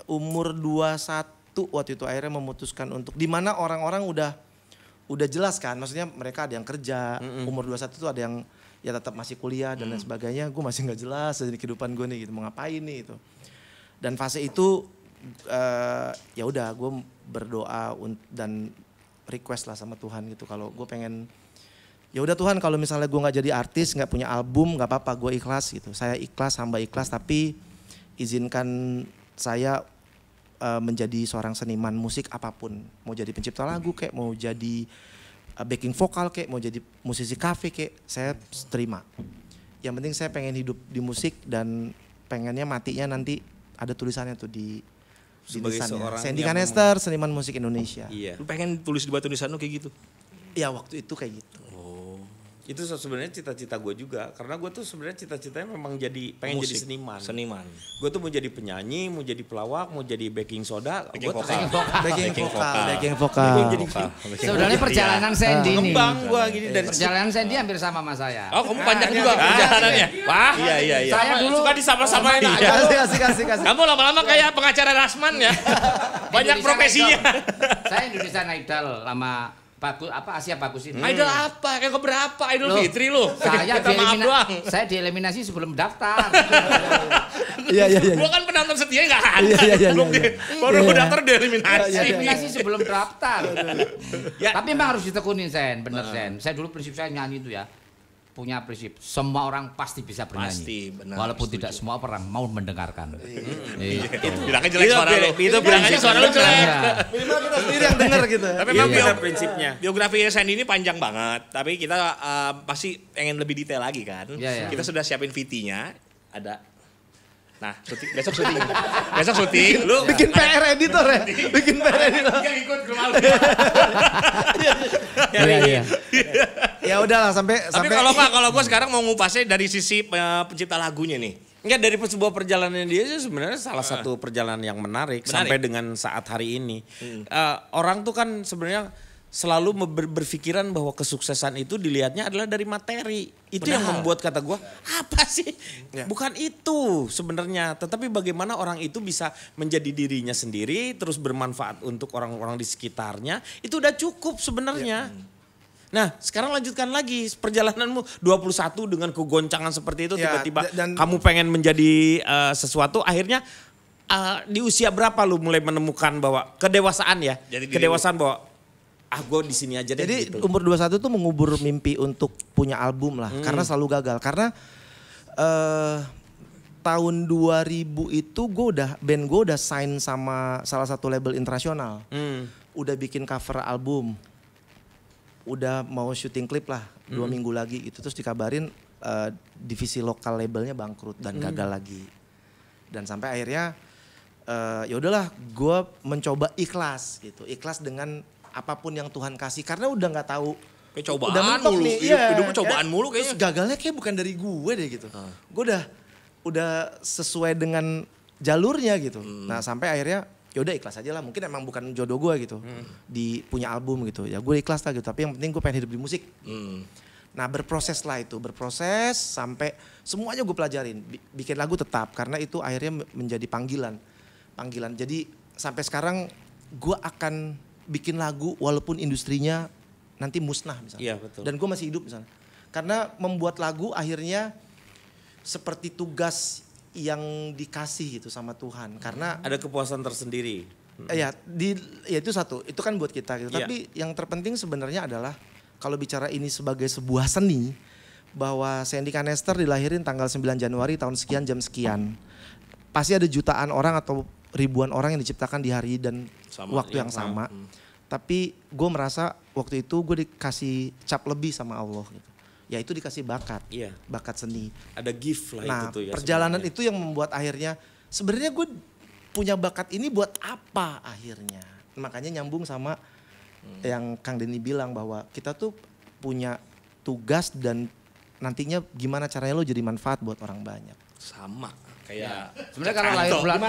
umur 21 waktu itu akhirnya memutuskan untuk di mana orang-orang udah jelas kan. Maksudnya mereka ada yang kerja, umur 21 tuh ada yang ya tetap masih kuliah dan lain sebagainya. Gue masih nggak jelas dari kehidupan gue nih gitu, mau ngapain nih itu. Dan fase itu ya udah gue berdoa dan request lah sama Tuhan gitu. Kalau gue pengen ya udah Tuhan, kalau misalnya gue nggak jadi artis, nggak punya album, nggak apa-apa, gue ikhlas gitu. Saya ikhlas, hamba ikhlas, tapi izinkan saya menjadi seorang seniman musik apapun. Mau jadi pencipta lagu kayak, mau jadi backing vokal kayak, mau jadi musisi kafe kayak, saya terima. Yang penting saya pengen hidup di musik dan pengennya matinya nanti ada tulisannya tuh di Sebagai nisannya. seorang Sandy yang Kanester, seniman musik Indonesia. Iya. Lu pengen tulis di batu nisan lu kayak gitu? Ya waktu itu kayak gitu. Itu sebenarnya cita-cita gue juga, karena gue tuh sebenarnya cita-citanya memang pengen jadi seniman. Gue tuh mau jadi penyanyi, mau jadi pelawak, mau jadi baking soda, Backing vokal. Sebenarnya perjalanan Sandy nih. Ngembang gue gini dari Perjalanan Sandy hampir sama sama saya. Oh, kamu panjang juga perjalanannya. Wah, iya. Saya dulu suka disama-samain aja. Kasih. Kamu lama-lama kayak pengacara Rasman ya. Banyak Indonesian profesinya. Idol. Saya Indonesian Idol lama Asia bagus ini. Idol apa? Kayak keberapa? Idol Fitri lu. Saya maaf doang. saya dieliminasi sebelum daftar. Iya. Gua kan penonton setia enggak ada. Iya. Baru daftar dieliminasi. Eliminasi sebelum daftar. Tapi memang harus ditekunin Sen, bener Sen. Saya dulu prinsip saya nyanyi itu ya. Punya prinsip semua orang pasti bisa bernyanyi. Pasti, benar. Walaupun tidak semua orang mau mendengarkan. Bilangnya jelek suara lu. Itu bilangnya suara lu jelek. Minimal kita sendiri yang denger gitu. Tapi memang prinsipnya. Biografi Sandy ini panjang banget. Tapi kita pasti pengen lebih detail lagi kan. Iya. Kita sudah siapin VT-nya. Ada. Nah, besok syuting. Lu Bikin PR editor ya. Bikin PR editor. Yang ikut ke rumah. Iya. Ya udahlah Tapi kalau gua sekarang mau ngupasnya dari sisi pencipta lagunya nih. Enggak, dari sebuah perjalanan dia sih sebenarnya salah satu perjalanan yang menarik sampai dengan saat hari ini. Orang tuh kan sebenarnya selalu berpikiran bahwa kesuksesan itu dilihatnya adalah dari materi. Itu yang membuat kata gue, apa sih? Ya. Bukan itu sebenarnya. Tetapi bagaimana orang itu bisa menjadi dirinya sendiri, terus bermanfaat untuk orang-orang di sekitarnya. Itu udah cukup sebenarnya. Ya. Nah sekarang lanjutkan lagi perjalananmu 21 dengan kegoncangan seperti itu. Tiba-tiba kamu pengen menjadi sesuatu, akhirnya di usia berapa lu mulai menemukan bahwa kedewasaan ya? Kedewasaan bahwa gue di sini aja deh. Jadi gitu. umur 21 tuh mengubur mimpi untuk punya album lah. Karena selalu gagal. Karena tahun 2000 itu band gue udah sign sama salah satu label internasional. Udah bikin cover album. Udah mau syuting klip lah 2 minggu lagi gitu. Terus dikabarin divisi lokal labelnya bangkrut dan gagal lagi. Dan sampai akhirnya ya udahlah gue mencoba ikhlas gitu. Ikhlas dengan apapun yang Tuhan kasih karena udah nggak tahu cobaan udah mentok mulu, nih, hidup cobaan mulu kayaknya. Terus gagalnya kayak bukan dari gue deh gitu. Gue udah sesuai dengan jalurnya gitu. Nah sampai akhirnya ya udah ikhlas aja lah. Mungkin emang bukan jodoh gue gitu di punya album gitu. Ya gue ikhlas lah gitu. Tapi yang penting gue pengen hidup di musik. Nah berproses lah itu, berproses sampai semuanya gue pelajarin. Bikin lagu tetap karena itu akhirnya menjadi panggilan. Jadi sampai sekarang gue akan bikin lagu walaupun industrinya nanti musnah misalnya. Iya, betul. Dan gue masih hidup misalnya. Karena membuat lagu akhirnya seperti tugas yang dikasih gitu sama Tuhan. Karena ada kepuasan tersendiri. Ya itu satu, itu kan buat kita gitu. Tapi yang terpenting sebenarnya adalah kalau bicara ini sebagai sebuah seni, bahwa Sandy Canester dilahirin tanggal 9 Januari tahun sekian jam sekian. Pasti ada jutaan orang atau ribuan orang yang diciptakan di hari dan waktu yang sama. Tapi gue merasa waktu itu gue dikasih cap lebih sama Allah gitu. Yaitu dikasih bakat, bakat seni. Ada gift lah nah, itu tuh ya. Perjalanan sebenarnya. itu yang membuat akhirnya sebenarnya gue punya bakat ini buat apa akhirnya. Makanya nyambung sama yang Kang Denny bilang bahwa kita tuh punya tugas dan nantinya gimana caranya lo jadi manfaat buat orang banyak. Sama. Kayak sebenarnya kalau lahir bulan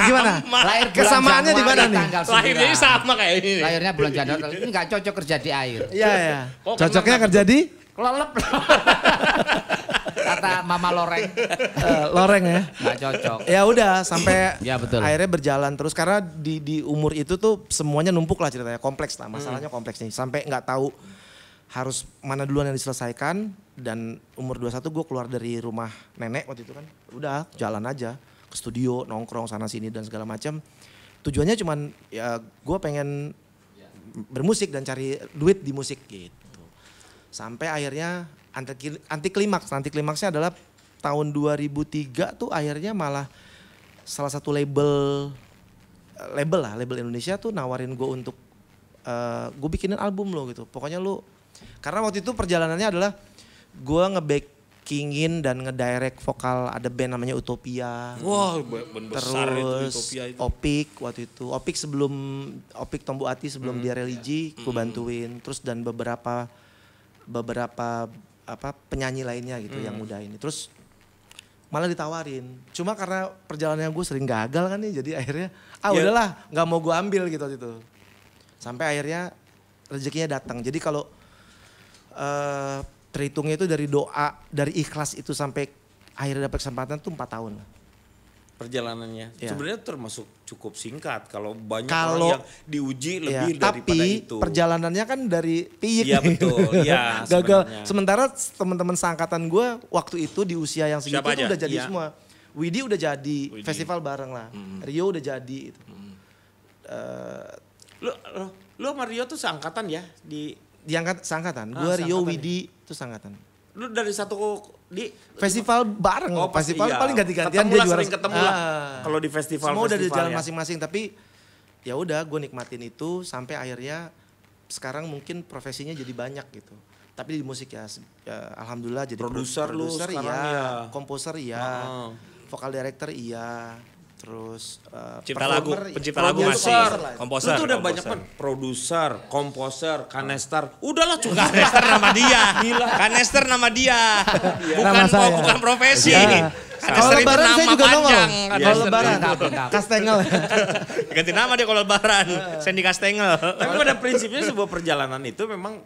gimana? Lahir kesamaannya di mana nih? Lahirnya sama kayak ini. Lahirnya bulan Januari. Ini nggak cocok kerja di air. Iya. Cocoknya kerja di kelelep. Kata Mama Loreng. Loreng ya. Nggak cocok. Ya udah sampai ya, betul. Akhirnya berjalan terus karena di umur itu tuh semuanya numpuk lah ceritanya, kompleks lah, masalahnya kompleks nih. Sampai nggak tahu harus mana duluan yang diselesaikan. Dan umur 21 gue keluar dari rumah nenek waktu itu kan. Udah jalan aja ke studio, nongkrong sana sini dan segala macam. Tujuannya cuman ya gue pengen bermusik dan cari duit di musik gitu. Sampai akhirnya anti klimaksnya adalah tahun 2003 tuh akhirnya malah salah satu label Indonesia tuh nawarin gue untuk gue bikinin album lo gitu. Pokoknya lo, karena waktu itu perjalanannya adalah gue kingin dan ngedirect vokal ada band namanya Utopia. Wah, band besar itu Terus Utopia itu. Opik waktu itu. Opik Tombu Ati sebelum dia religi, gue bantuin. Terus dan beberapa penyanyi lainnya gitu yang muda ini. Terus malah ditawarin. Cuma karena perjalanannya gue sering gagal kan nih, jadi akhirnya udahlah nggak mau gue ambil gitu waktu itu. Sampai akhirnya rezekinya datang. Jadi kalau terhitungnya itu dari doa, dari ikhlas itu sampai akhirnya dapat kesempatan tuh 4 tahun. Perjalanannya Ya. sebenarnya termasuk cukup singkat kalau banyak Kalau- orang yang diuji lebih daripada tapi itu. perjalanannya kan dari piik. Iya betul, iya Gagal. sebenarnya. Sementara teman-teman seangkatan gue waktu itu di usia yang segitu Siapa tuh aja? udah jadi Iya. semua. Widi udah jadi, Widi. festival bareng lah. Rio udah jadi. Itu. Lu sama Rio tuh seangkatan ya di Seangkatan. Ah, Gue Rio, seangkatan Widi itu seangkatan. lu dari satu di Festival bareng. pasti Festival iya. paling ganti-gantian Ketemu dia lah, juara. sering ketemu lah. Kalau di festival Semua udah di jalan ya. masing-masing, tapi ya udah gue nikmatin itu sampai akhirnya sekarang mungkin profesinya jadi banyak gitu. Tapi di musik ya alhamdulillah jadi Produser lu produser sekarang iya, ya. komposer iya, vokal director iya, terus Pencipta lagu, performer iya. pencipta lagu Produser. masih. lah. Komposer. Lu tuh udah komposer. banyak banget produser, komposer, kanester. Udahlah cukup. Kanester nama dia. Kanester nama dia. Bukan Nama saya. bukan profesi. Iya. Kalau Kanester itu lebaran saya nama juga nongol. panjang. Kalau Kanester lebaran itu. Kastengel. Ganti nama dia kalau lebaran. Sandy Kastengel. Tapi pada prinsipnya sebuah perjalanan itu memang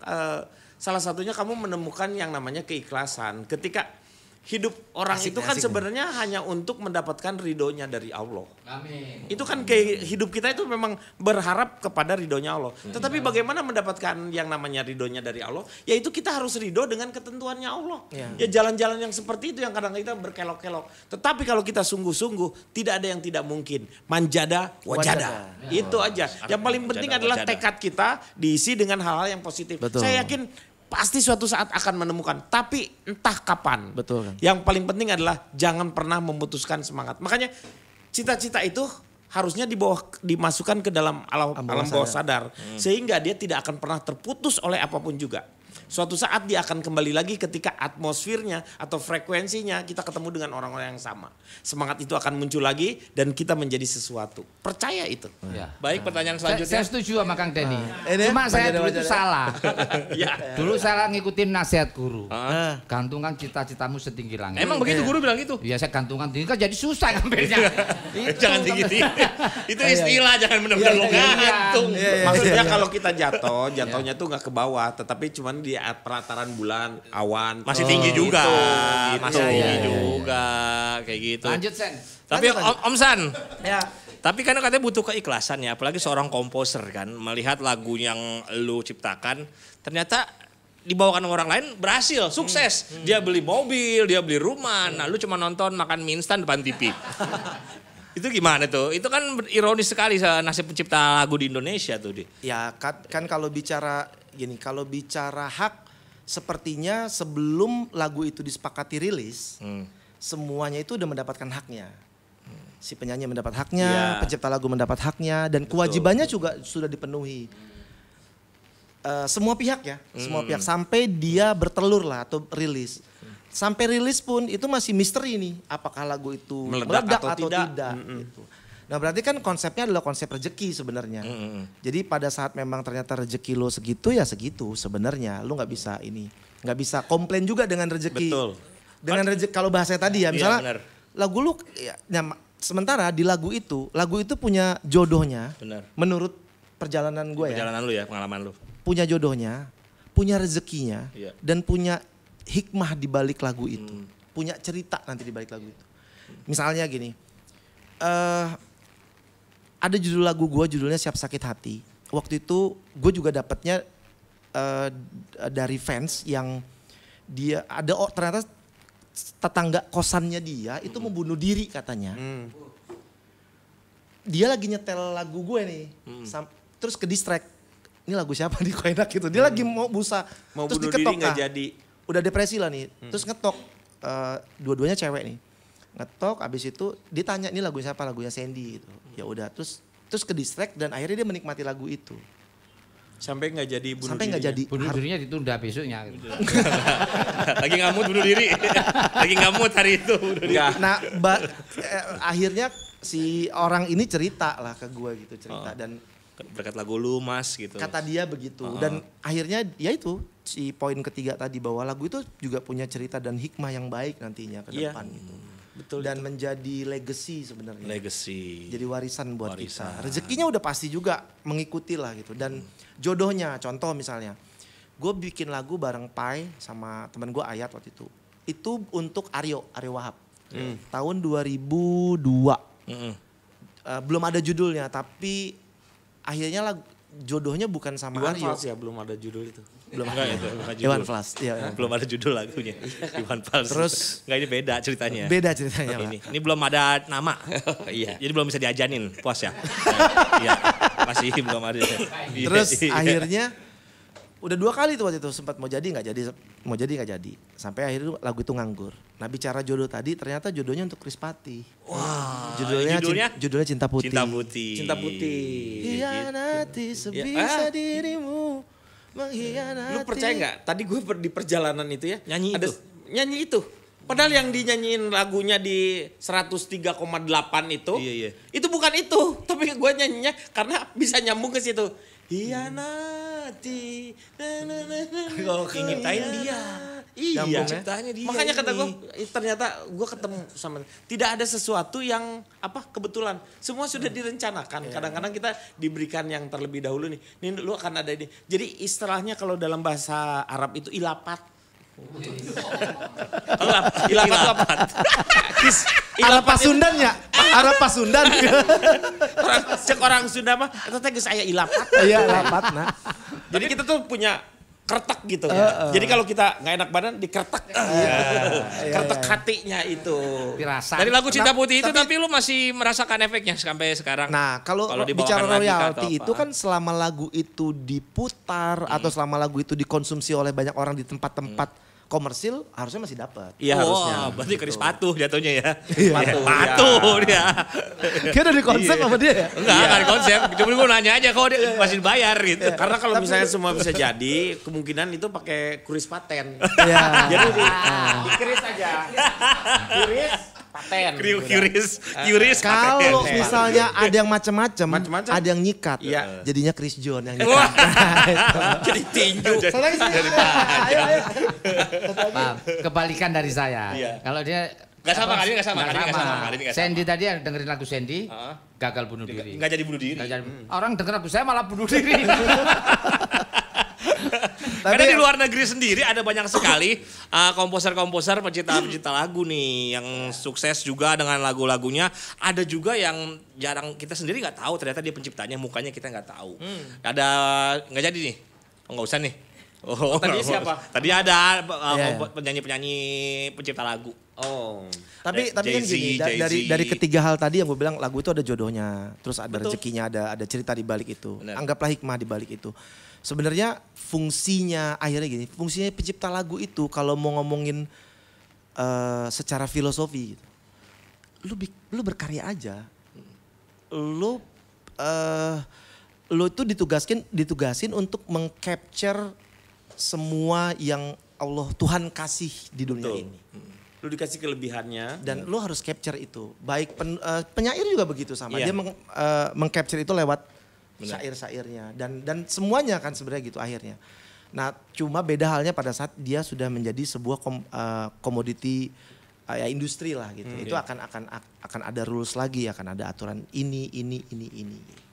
salah satunya kamu menemukan yang namanya keikhlasan. Ketika hidup orang Asik, itu kan asik. sebenarnya hanya untuk mendapatkan ridhonya dari Allah. Amin. Itu kan kayak hidup kita itu memang berharap kepada ridhonya Allah. Tetapi bagaimana mendapatkan yang namanya ridhonya dari Allah? Yaitu kita harus ridho dengan ketentuannya Allah. Ya jalan-jalan yang seperti itu yang kadang kita berkelok-kelok. Tetapi kalau kita sungguh-sungguh tidak ada yang tidak mungkin. Manjada wajada. Itu aja. Yang paling penting Manjada, adalah wajada. tekad kita diisi dengan hal-hal yang positif. Betul. Saya yakin pasti suatu saat akan menemukan. Tapi entah kapan. Betul kan. Yang paling penting adalah jangan pernah memutuskan semangat. Makanya cita-cita itu harusnya dimasukkan ke dalam alam bawah sadar. Sehingga dia tidak akan pernah terputus oleh apapun juga. Suatu saat dia akan kembali lagi ketika atmosfernya atau frekuensinya kita ketemu dengan orang-orang yang sama. Semangat itu akan muncul lagi dan kita menjadi sesuatu. Percaya itu. Ya. Baik, pertanyaan Saya selanjutnya. setuju sama Kang Denny. Ini Cuma saya Manjada dulu itu Wajada. salah. Ya. Dulu saya ngikutin nasihat guru. Ah. Gantungkan cita-citamu setinggi langit. Emang begitu guru bilang gitu? Iya, saya gantungan tinggi kan jadi susah ngambilnya. Itu Jangan tinggi-tinggi. Itu istilah, jangan benar-benar lo gantung. Maksudnya kalau kita jatuhnya tuh nggak ke bawah, tetapi cuman di pelataran bulan, awan. Masih tinggi juga. Gitu. Masih tinggi Iya, iya. juga. Kayak gitu. Lanjut Sen. Tapi Om San, Ya. tapi kan katanya butuh keikhlasan ya, apalagi seorang komposer kan, melihat lagu yang lu ciptakan, ternyata dibawakan orang lain berhasil, sukses. Dia beli mobil, dia beli rumah, nah lu cuma nonton makan mie instan depan TV. Itu gimana tuh? Itu kan ironis sekali nasib pencipta lagu di Indonesia tuh. Ya kan kalau bicara gini, kalau bicara hak sepertinya sebelum lagu itu disepakati rilis, semuanya itu udah mendapatkan haknya. Si penyanyi mendapat haknya, Iya. pencipta lagu mendapat haknya, dan kewajibannya juga sudah dipenuhi. Semua pihak ya, semua pihak sampai dia bertelur lah atau rilis. Sampai rilis pun itu masih misteri nih, apakah lagu itu Meledak atau atau tidak. tidak. Gitu. Nah berarti kan konsepnya adalah konsep rezeki sebenarnya. Jadi pada saat memang ternyata rezeki lo segitu ya segitu sebenarnya. Lo nggak bisa nggak bisa komplain juga dengan rezeki. Betul. Dengan rezeki kalau bahasanya tadi ya misalnya benar. lagu lu sementara di lagu itu punya jodohnya. Benar. Menurut perjalanan gue ya, Perjalanan lu ya, pengalaman lu. punya jodohnya, punya rezekinya, Iya. dan punya hikmah di balik lagu itu, punya cerita nanti di balik lagu itu. Misalnya gini, ada judul lagu gue, judulnya Siap Sakit Hati. Waktu itu gue juga dapatnya dari fans yang dia ternyata tetangga kosannya dia itu membunuh diri katanya. Dia lagi nyetel lagu gue nih, terus ke distract. Ini lagu siapa nih kok enak gitu. Dia lagi mau Mau terus bunuh diketok diri nggak Kak. jadi. Udah depresi lah nih, terus ngetok. Dua-duanya cewek nih. Ngetok, abis itu ditanya ini lagu siapa, lagunya Sandy gitu. Ya udah, terus ke distract dan akhirnya dia menikmati lagu itu. Sampai nggak jadi bunuh Sampai nggak jadi. Bunuh dirinya ditunda besoknya. Gitu. Lagi nggak mood bunuh diri. Lagi nggak mood hari itu bunuh diri. Nah, akhirnya si orang ini cerita lah ke gue gitu, cerita. Dan Berkat lagu lu Mas gitu. kata dia begitu. Dan akhirnya ya itu si poin ketiga tadi, bahwa lagu itu juga punya cerita dan hikmah yang baik nantinya ke Iya. depan gitu. Betul. Dan menjadi legacy sebenarnya. Legacy. Jadi warisan buat kita. Rezekinya udah pasti juga mengikuti lah gitu. Dan jodohnya, contoh misalnya, gue bikin lagu bareng Pai sama teman gue Ayat waktu itu. Itu untuk Aryo Wahab. Tahun 2002. Belum ada judulnya, tapi akhirnya jodohnya bukan sama Iwan Aryo. Fals ya belum ada judul itu. Belum Enggak ada. itu, bukan judul. Iwan Fals. Iya. Belum ada judul lagunya. Iwan Fals. Terus enggak, ini beda ceritanya. beda ceritanya, Pak. Ini belum ada nama. Iya. Jadi belum bisa diajanin, puas ya. Iya. Masih belum ada. Iya, Terus iya. akhirnya udah 2 kali tuh waktu itu sempat mau jadi nggak jadi, sampai akhirnya lagu itu nganggur. Nah, bicara jodoh tadi, ternyata jodohnya untuk Krispati. Wah, Judulnya Cinta Putih. Cinta Putih. Cinta Putih. Hianati sebisa dirimu, mengkhianati. Lu percaya nggak? Tadi gue di perjalanan itu ya. Nyanyi ada itu? Nyanyi itu. Padahal yang dinyanyiin lagunya di 103,8 itu. Iya. Itu bukan itu. Tapi gue nyanyinya karena bisa nyambung ke situ. Hianati. Nyiptain dia. Iya. Nyambung ya? Ciptanya dia. Makanya kata ini. gue, ternyata gue ketemu sama, tidak ada sesuatu yang kebetulan. Semua sudah direncanakan. Kadang-kadang kita diberikan yang terlebih dahulu nih. Nih lu akan ada ini. Jadi istilahnya kalau dalam bahasa Arab itu ilapat. Ilapat itu apa? Arab Pasundan ya? Arab Pasundan. Orang Sunda mah itu teh geus aya ilapat. Iya, lapat nah. Jadi kita tuh punya kertek gitu. Jadi kalau kita nggak enak badan dikertek. Kertek hatinya itu. Dirasa. Dari lagu Cinta Putih itu tapi lu masih merasakan efeknya sampai sekarang. Nah, kalau dibawakan bicara lagi royalti atau itu apa? kan selama lagu itu diputar atau selama lagu itu dikonsumsi oleh banyak orang di tempat-tempat komersil, harusnya masih dapat. Iya harusnya. Berarti keris patuh jatuhnya ya. Patuh, Patuh dia. Kayak udah di konsep sama dia ya? Enggak, kan konsep. Cuma gue nanya aja kok dia masih dibayar gitu. Karena kalau misalnya semua bisa jadi, kemungkinan itu pakai kuris paten. Iya. Jadi dikeris aja. Kuris paten. Kuris. Kalau paten. misalnya ada yang macam-macam, Macem-macem. ada yang nyikat, Iya. jadinya Chris John yang Wah. nyikat. Jadi tinju. Saya lagi sini. Ayo, ayo. Maaf, kebalikan dari saya. Iya. Kalau dia Nggak sama, kali ini nggak sama, nggak kali ini nggak sama, sama. kali ini nggak Sandy tadi yang dengerin lagu Sandy, Heeh. gagal bunuh diri. Enggak jadi bunuh diri. Nggak jadi- Orang denger lagu saya malah bunuh diri. Karena di luar negeri sendiri ada banyak sekali komposer-komposer, pencipta-pencipta lagu nih yang sukses juga dengan lagu-lagunya. Ada juga yang jarang kita sendiri nggak tahu ternyata dia penciptanya, mukanya kita nggak tahu. Ada nggak jadi nih? Oh, nggak usah nih. Oh, tadi nggak siapa? usah. Tadi ada Iya. penyanyi-penyanyi pencipta lagu. Oh. Tapi kan Jay-Z, gini, Jay-Z. dari ketiga hal tadi yang gue bilang, lagu itu ada jodohnya, terus ada rezekinya, ada cerita di balik itu. Benar. Anggaplah hikmah di balik itu. Sebenarnya fungsinya akhirnya gini, fungsinya pencipta lagu itu kalau mau ngomongin secara filosofi gitu. Lu berkarya aja. Lu itu ditugasin untuk mengcapture semua yang Allah Tuhan kasih di dunia Betul. ini. Lu dikasih kelebihannya. Dan lu harus capture itu. Baik penyair juga begitu sama. Iya. Dia mengcapture itu lewat syair-syairnya dan semuanya kan sebenarnya gitu akhirnya. Nah, cuma beda halnya pada saat dia sudah menjadi sebuah komoditi ya industri lah gitu. Itu akan ada rules lagi, akan ada aturan ini.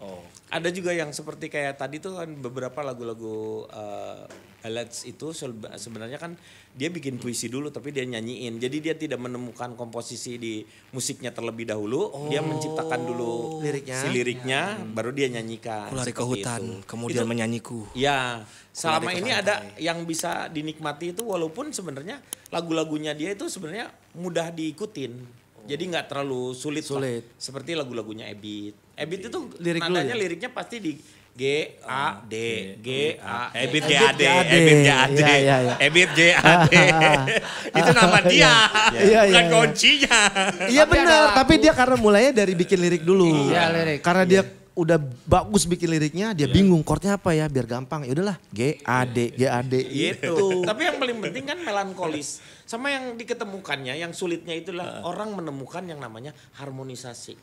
Oh. Ada juga yang seperti kayak tadi tuh kan beberapa lagu-lagu ballads itu sebenarnya kan dia bikin puisi dulu tapi dia nyanyiin. Jadi dia tidak menemukan komposisi di musiknya terlebih dahulu, dia menciptakan dulu liriknya, baru dia nyanyikan. Aku lari ke Seperti hutan, itu. kemudian Itu- menyanyiku. Ya, selama lari ke ini pantai. ada yang bisa dinikmati itu walaupun sebenarnya lagu-lagunya dia itu sebenarnya mudah diikutin. Jadi nggak terlalu sulit. Sulit. Lah. Seperti lagu-lagunya Ebit. Ebit itu Lirik dulu nadanya ya? liriknya pasti di G A D G A Ebit Ebit GAD, GAD. Ebit GAD, Iya. Ebit GAD. Itu nama dia, Iya, bukan iya. kuncinya. Iya Tapi benar, ada tapi dia karena mulainya dari bikin lirik dulu. Iya, lirik. Karena dia udah bagus bikin liriknya, dia bingung chordnya apa ya biar gampang. Ya udahlah, G A D Gitu. Tapi yang paling penting kan melankolis. Sama yang diketemukannya, yang sulitnya itulah orang menemukan yang namanya harmonisasi.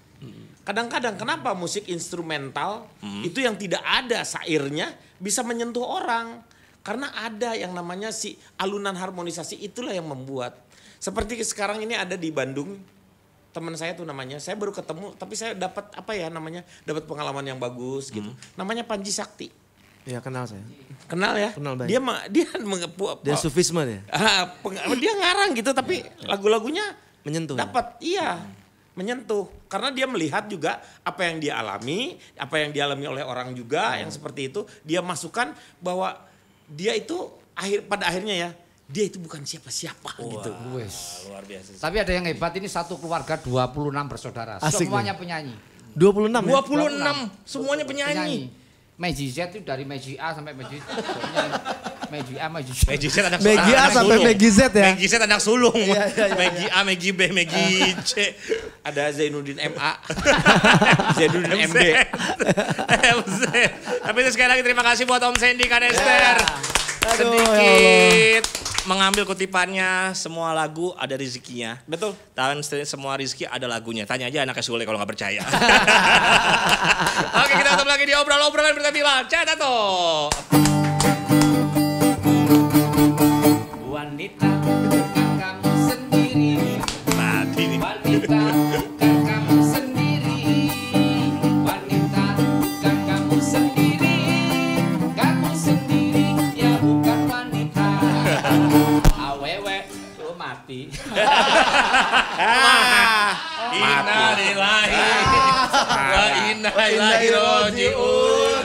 Kadang-kadang kenapa musik instrumental itu yang tidak ada syairnya bisa menyentuh orang. Karena ada yang namanya si alunan harmonisasi itulah yang membuat. Seperti sekarang ini ada di Bandung, teman saya tuh namanya, saya baru ketemu tapi saya dapat dapat pengalaman yang bagus gitu. Namanya Panji Sakti. Ya kenal saya. Kenal ya? Kenal baik. Dia sufisme dia. Dia ngarang gitu tapi lagu-lagunya Menyentuh. dapat menyentuh karena dia melihat juga apa yang dia alami, apa yang dialami oleh orang juga yang seperti itu, dia masukkan bahwa dia itu pada akhirnya ya dia itu bukan siapa-siapa gitu. Luar biasa. Tapi ada yang hebat, ini satu keluarga 26 bersaudara. Asik Semuanya penyanyi. 26 ya? 26 semuanya penyanyi. Magic Z itu dari Magic A sampai Magic Magic Z anak Megi A sampai Megi Z ya? Megi Z anak sulung. Iya. Megi A, Megi B, Megi C. Ada Zainuddin MA, Zainuddin MB. MZ. Tapi itu sekali lagi terima kasih buat Om Sandy Kanester. Aduh, Sedikit mengambil kutipannya, semua lagu ada rezekinya. Betul. Dan semua rezeki ada lagunya. Tanya aja anaknya Sule kalau nggak percaya. Oke, kita ketemu lagi di obrolan Bertabila. Catat toh. Wanita bukan kamu sendiri. Mati nih. Wanita bukan kamu sendiri. Wanita bukan kamu sendiri. Kamu sendiri ya bukan wanita. Awewe lu mati. Inna lillahi wa inna ilaihi raji'un.